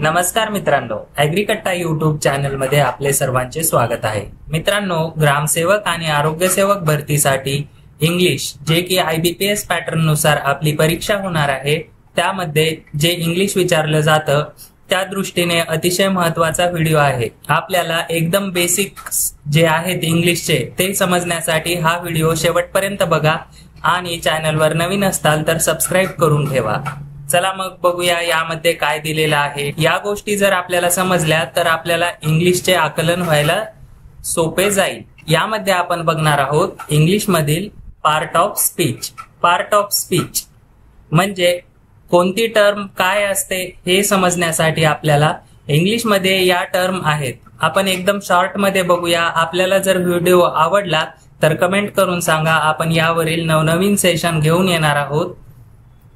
नमस्कार मित्रांनो, ॲग्रीकट्टा YouTube channel मध्ये आपले सर्वांचे स्वागत आहे। मित्रांनो, ग्रामसेवक आणि आरोग्यसेवक भरतीसाठी इंग्लिश जे की IBPS पॅटर्न नुसार आपली परीक्षा होणार आहे, त्यामध्ये जे इंग्लिश विचारलं जातं त्या दृष्टीने अतिशय महत्त्वाचा व्हिडिओ आहे। आपल्याला एकदम बेसिक्स जे आहेत इंग्लिशचे ते समजण्यासाठी हा व्हिडिओ शेवटपर्यंत बघा आणि चॅनलवर नवीन असाल तर सबस्क्राइब करून ठेवा। चला मग बघूया यामध्ये काय दिलेलं आहे। या गोष्टी जर आपल्याला समजल्या तर आपल्याला इंग्लिशचे आकलन व्हायला सोपे जाईल। यामध्ये आपण बघणार आहोत इंग्लिश मधील part of speech. Part of speech म्हणजे कोणती टर्म काय असते हे समजण्यासाठी आपल्याला इंग्लिश मध्ये या टर्म आहेत। आपण एकदम शॉर्ट मध्ये बघूया। आपल्याला जर व्हिडिओ आवडला तर कमेंट करून सांगा, आपण यावरील नवनवीन सेशन घेऊन येणार आहोत।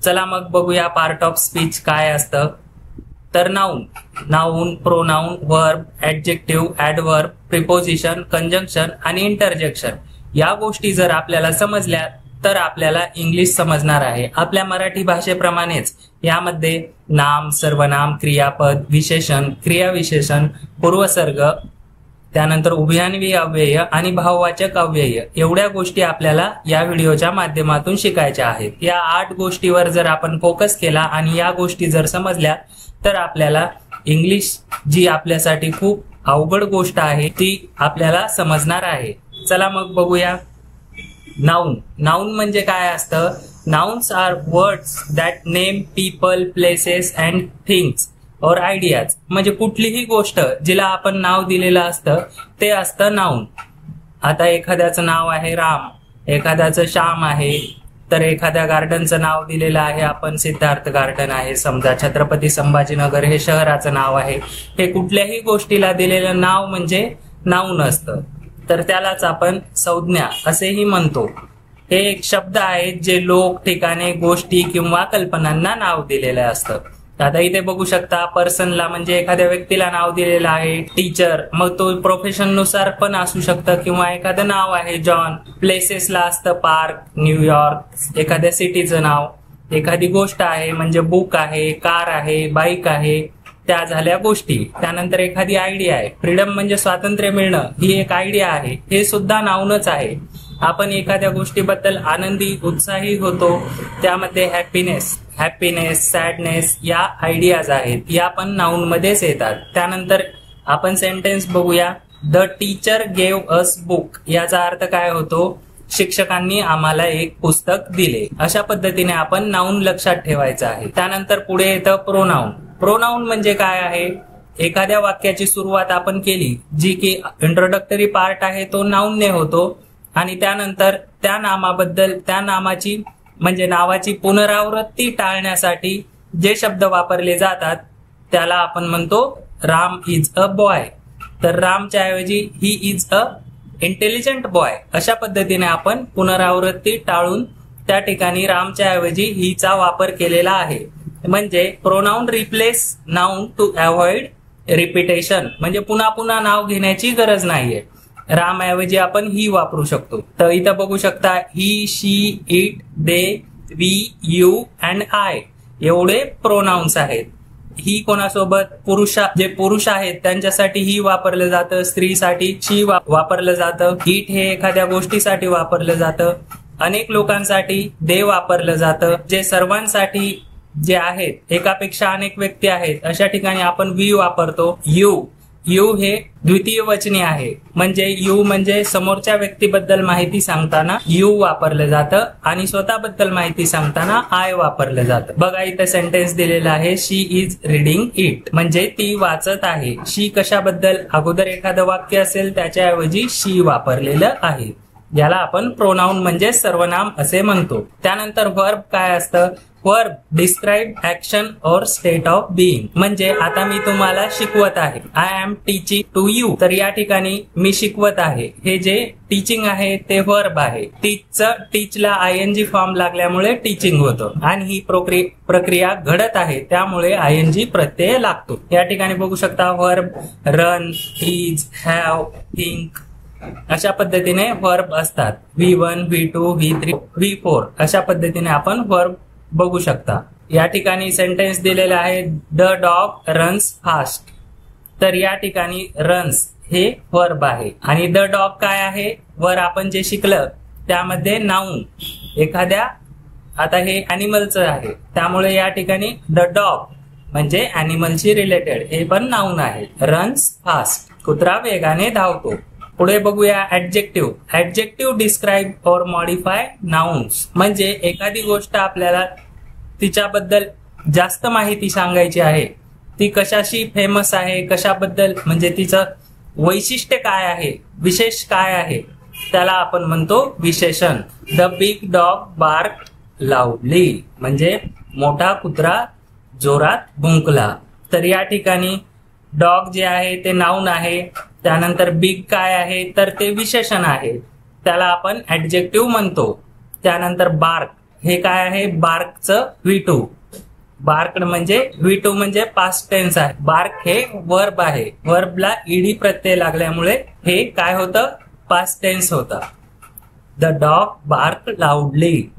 चला मग बघूया पार्ट ऑफ स्पीच काय असतं। तर noun, noun, pronoun, verb, adjective, adverb, preposition, conjunction आणि इंटरजेक्शन या गोष्टी जर आपल्याला समजल्या तर आपल्याला इंग्लिश समजणार आहे। आपल्या मराठी भाषेप्रमाणेच यामध्ये नाम, सर्वनाम, क्रियापद, विशेषण, क्रियाविशेषण, पूर्वसर्ग, त्यानंतर उभयान्वी अव्यय आणि भाववाचक अव्यय एवढ्या गोष्टी आपल्याला या व्हिडिओच्या माध्यमातून शिकायच्या आहेत। या 8 गोष्टीवर जर आपण फोकस केला आणि या गोष्टी जर समजल्या तर आपल्याला इंग्लिश जी आपल्यासाठी खूप अवघड गोष्ट आहे ती आपल्याला समजणार आहे। चला मग बघूया नाउन। नाउन म्हणजे काय असतं? Nouns are words that name people, places and things or ideas. म्हणजे कुठलीही गोष्ट जिला आपण नाव दिलेलं असतं ते असतं नाउन। आता एखाद्याचं नाव आहे राम, एखाद्याचं श्याम आहे, तर एखाद्या गार्डनचं नाव दिलेलं आहे आपण सिद्धार्थ गार्डन आहे समजा, छत्रपती संभाजीनगर हे शहराचं नाव आहे। हे कुठल्याही गोष्टीला दिलेलं नाव म्हणजे नाउन असतं, तर त्यालाच आपण संज्ञा असेही म्हणतो। हे एक शब्द आहेत जे लोक, ठिकाणे, गोष्टी किंवा कल्पनांना नाव दिलेलं असतं। आता इथे बघू शकता पर्सनला म्हणजे एखाद्या व्यक्तीला नाव दिलेलं आहे टीचर, मग तो प्रोफेशन नुसार पण असू शकतं किंवा एखादं नाव आहे जॉन। प्लेसेसला असतं पार्क, न्यूयॉर्क, एखाद्या सिटीचं नाव। एखादी गोष्ट आहे म्हणजे बुक आहे, कार आहे, बाईक आहे, त्या झाल्या गोष्टी। त्यानंतर एखादी आयडिया आहे, फ्रीडम म्हणजे स्वातंत्र्य मिळणं, ही एक आयडिया आहे, हे सुद्धा नाउनच आहे। आपण एखाद्या गोष्टीबद्दल आनंदी, उत्साही होतो, त्यामध्ये हॅपीनेस, सॅडनेस या आयडियाज आहेत, या पण नाउन मध्येच येतात। त्यानंतर आपण सेंटेन्स बघूया। The teacher gave us book, याचा अर्थ काय होतो? शिक्षकांनी आम्हाला एक पुस्तक दिले। अशा पद्धतीने आपण नाउन लक्षात ठेवायचं आहे। त्यानंतर पुढे येतं प्रोनाउन। प्रोनाउन म्हणजे काय आहे? एखाद्या वाक्याची सुरुवात आपण केली जी की इंट्रोडक्टरी पार्ट आहे तो नाउनने होतो आणि त्यानंतर त्या नामाबद्दल, त्या नामाची म्हणजे नावाची पुनरावृत्ती टाळण्यासाठी जे शब्द वापरले जातात त्याला आपण म्हणतो राम इज अ बॉय। तर रामच्या ऐवजी he is a intelligent boy. अशा पद्धतीने आपण पुनरावृत्ती टाळून त्या ठिकाणी रामच्या ऐवजी हीचा वापर केलेला आहे। म्हणजे pronoun replace noun to avoid repetition, म्हणजे पुन्हा पुन्हा नाव घेण्याची गरज नाहीये। राम ऐवजी आपण ही वापरू शकतो। तर इथं बघू शकता he, she, it, they, we, you and I एवढे प्रोनाउन्स आहेत। ही कोणासोबत? जे पुरुष आहेत त्यांच्यासाठी ही वापरलं जातं, स्त्रीसाठी शी वापरलं जातं, इट हे एखाद्या गोष्टीसाठी वापरलं जातं, अनेक लोकांसाठी दे वापरलं जातं, जे सर्वांसाठी जे आहेत, एकापेक्षा अनेक व्यक्ती आहेत अशा ठिकाणी आपण वी वापरतो। यू हे द्वितीय वचनी आहे, म्हणजे यू म्हणजे समोरच्या व्यक्तीबद्दल माहिती सांगताना यू वापरलं जातं आणि स्वतःबद्दल माहिती सांगताना आय वापरलं जातं। बघा इथं सेंटेन्स दिलेला आहे, शी इज रीडिंग इट, म्हणजे ती वाचत आहे। शी कशाबद्दल? अगोदर एखादं वाक्य असेल त्याच्याऐवजी शी वापरलेलं आहे, याला आपण प्रोनाउन म्हणजे सर्वनाम असे म्हणतो। त्यानंतर वर्ब काय असतं? Verb describe action or state of being, म्हणजे आता मी तुम्हाला शिकवत आहे, I am teaching to you, तर या ठिकाणी मी शिकवत आहे, हे जे टीचिंग आहे ते वर्ब आहे। टीचला ING फॉर्म लागल्यामुळे टीचिंग होतं आणि ही प्रक्रिया घडत आहे त्यामुळे ING प्रत्यय लागतो। या ठिकाणी बघू शकता verb run, is, have, think अशा पद्धतीने वर्ब असतात। V1, V2, V3, V4 अशा पद्धतीने आपण वर्ब बघू शकता। या ठिकाणी सेंटेन्स दिलेले आहे द डॉग रन्स फास्ट. तर या ठिकाणी रन्स हे वर्ब आहे आणि द डॉग काय आहे, वर आपण जे शिकलं त्यामध्ये नाऊन एखाद्या, आता हे अॅनिमलचं आहे त्यामुळे या ठिकाणी द डॉग म्हणजे अॅनिमलशी रिलेटेड हे पण नाऊन आहे. रन्स फास्ट, कुत्रा वेगाने धावतो. पुढे बघूया ऍडजेक्टिव्ह. ऍडजेक्टिव्ह डिस्क्राईब और मॉडिफाय नाउन्स, म्हणजे एखादी गोष्ट आपल्याला तिच्याबद्दल जास्त माहिती सांगायची आहे, ती कशाशी फेमस आहे, कशाबद्दल म्हणजे तिचं वैशिष्ट्य काय आहे, विशेष काय आहे, त्याला आपण म्हणतो विशेषण. The big dog bark loudly, म्हणजे मोठा कुत्रा जोरात भुंकला. तर या ठिकाणी डॉग जे आहे ते नाऊन आहे, त्यानंतर बिग काय आहे तर ते विशेषण आहे, त्याला आपण ऍडजेक्टिव्ह म्हणतो. त्यानंतर बार्क हे काय आहे, बार्कचं V2. बार्क म्हणजे V2 म्हणजे पास्ट टेन्स आहे. बार्क हे वर्ब आहे, वर्बला ईडी प्रत्यय लागल्यामुळे हे काय होतं, पास्ट टेन्स होतं. द डॉग बार्क लाऊडली,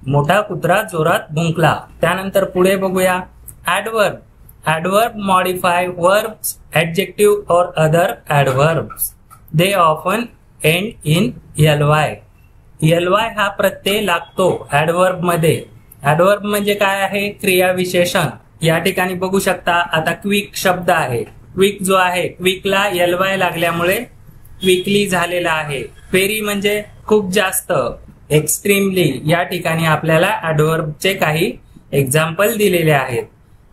मोठा कुत्रा जोरात भुंकला. त्यानंतर पुढे बघूया adverb. Adverb modify verbs, adjective और other adverbs. They often end in ly. ly हा प्रत्यय लागतो ऍडवर्ब मध्ये. ऍडवर्ब म्हणजे काय आहे, क्रिया विशेषण. या ठिकाणी बघू शकता आता क्विक शब्द आहे. क्विक जो आहे, क्विकला ly लागल्यामुळे क्विकली झालेला आहे. व्हेरी म्हणजे खूप जास्त, एक्स्ट्रीमली. या ठिकाणी आपल्याला ऍडवर्बचे काही एक्झाम्पल दिलेले आहेत.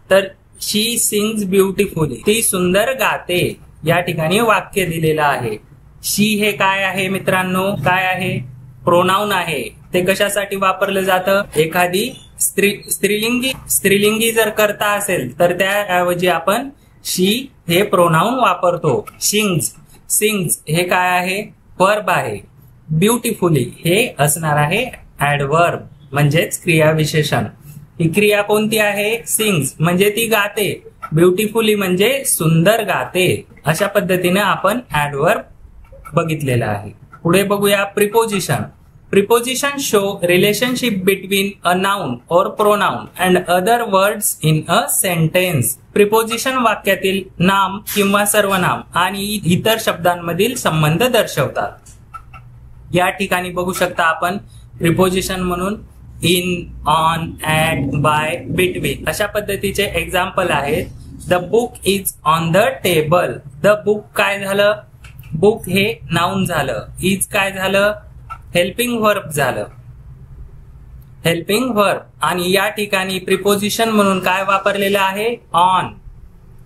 तर शी सिंग्स ब्युटिफुली, ती सुंदर गाते. या ठिकाणी वाक्य दिलेलं आहे. शी हे काय आहे मित्रांनो, काय आहे, प्रोनाऊन आहे. ते कशासाठी वापरलं जातं, एखादी स्त्रीलिंगी जर करता असेल तर त्याऐवजी आपण शी हे प्रोनाऊन वापरतो. सिंग्स हे काय आहे, वर्ब आहे. ब्युटिफुली हे असणार आहे ऍडवर्ब म्हणजेच क्रिया विशेषण. ही क्रिया कोणती आहे, सिंग्स म्हणजे ती गाते, ब्युटिफुली म्हणजे सुंदर गाते. अशा पद्धतीने आपण ऍडवर्ब बघितलेला आहे. पुढे बघूया preposition. Preposition show relationship between a noun और pronoun and other words in a sentence. Preposition वाक्यातील नाम किंवा सर्वनाम आणि इतर शब्दांमधील संबंध दर्शवतात. या ठिकाणी बघू शकता आपण प्रिपोजिशन म्हणून in, on, at, by, between अशा पद्धतीचे एक्झाम्पल आहेत. The book is on the table. The book काय झालं, बुक हे नाउन झालं. इज काय झालं, हेल्पिंग वर्ब झालं, हेल्पिंग वर्ब. आणि या ठिकाणी प्रिपोजिशन म्हणून काय वापरलेलं आहे, ऑन.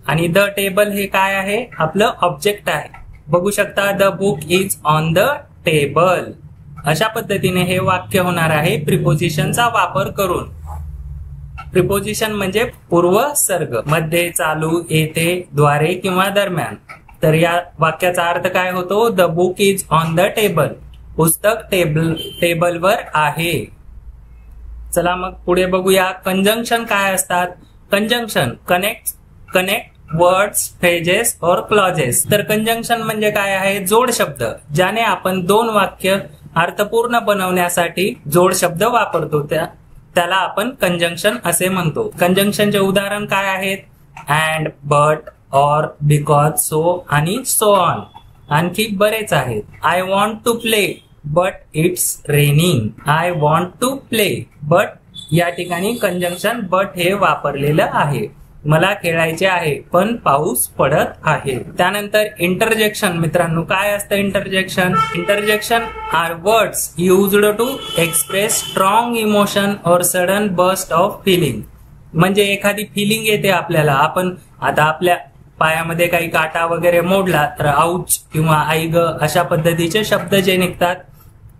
आणि द टेबल हे काय आहे, आपलं ऑब्जेक्ट आहे. बघू शकता the book is on the table. अशा पद्धतीने हे वाक्य होणार आहे प्रिपोजिशनचा वापर करून. प्रिपोजिशन म्हणजे पूर्वसर्ग, मध्ये, चालू, येथे, द्वारे किंवा दरम्यान. तर या वाक्याचा अर्थ काय होतो, the book is on the table, पुस्तक टेबलवर आहे. चला मग पुढे बघूया कंजंक्शन काय असतात. कंजंक्शन कनेक्ट वर्ड्स, फ्रेजेस और क्लॉजेस. तर कंजंक्शन म्हणजे काय आहे, जोड शब्द, ज्याने आपण दोन वाक्य अर्थपूर्ण बनवण्यासाठी जोड शब्द वापरतो, त्याला आपण कंजंक्शन असे म्हणतो. कंजंक्शनचे उदाहरण काय आहेत, and, but, or, because, so आणि सो ऑन. आणखी बरेच आहेत. I want to play but it's raining. I want to play but, या ठिकाणी कंजंक्शन बट हे वापरलेलं आहे. मला खेळायचे आहे पण पाऊस पडत आहे. त्यानंतर इंटरजेक्शन. मित्रांनो काय असतं interjection. Interjection are words used to express strong emotion or sudden burst of feeling. म्हणजे एखादी फिलिंग येते आपल्याला, आपण आता आपल्या पायामध्ये काही काटा वगैरे मोडला तर आऊच किंवा आई ग अशा पद्धतीचे शब्द जे निघतात,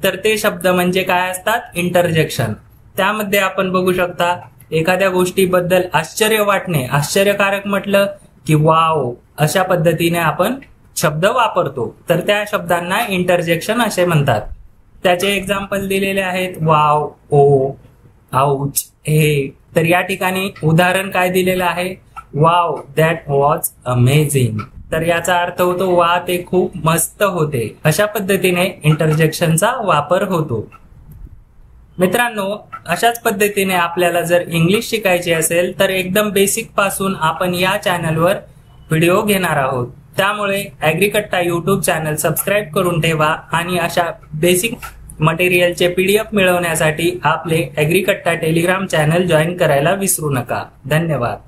तर ते शब्द म्हणजे काय असतात, इंटरजेक्शन. त्यामध्ये आपण बघू शकता एखाद्या गोष्टीबद्दल आश्चर्य वाटणे, आश्चर्यकारक म्हटलं की वाव, अशा पद्धतीने आपण शब्द वापरतो, तर त्या शब्दांना इंटरजेक्शन असे म्हणतात. त्याचे एक्झाम्पल दिलेले आहेत, वाव, ओ, आऊच, हे. तर या ठिकाणी उदाहरण काय दिलेलं आहे, वाव दॅट वॉज अमेझिंग. तर याचा अर्थ होतो वा ते खूप मस्त होते. अशा पद्धतीने इंटरजेक्शनचा वापर होतो. मित्रांनो, अशाच पद्धतीने आपल्याला जर इंग्लिश शिकायची असेल तर एकदम बेसिक पासून आपण या चॅनलवर व्हिडिओ घेणार आहोत. त्यामुळे ॲग्रीकट्टा यूट्यूब चॅनल सबस्क्राईब करून ठेवा आणि अशा बेसिक मटेरियलचे PDF मिळवण्यासाठी आपले ॲग्रीकट्टा टेलिग्राम चॅनल जॉईन करायला विसरू नका. धन्यवाद.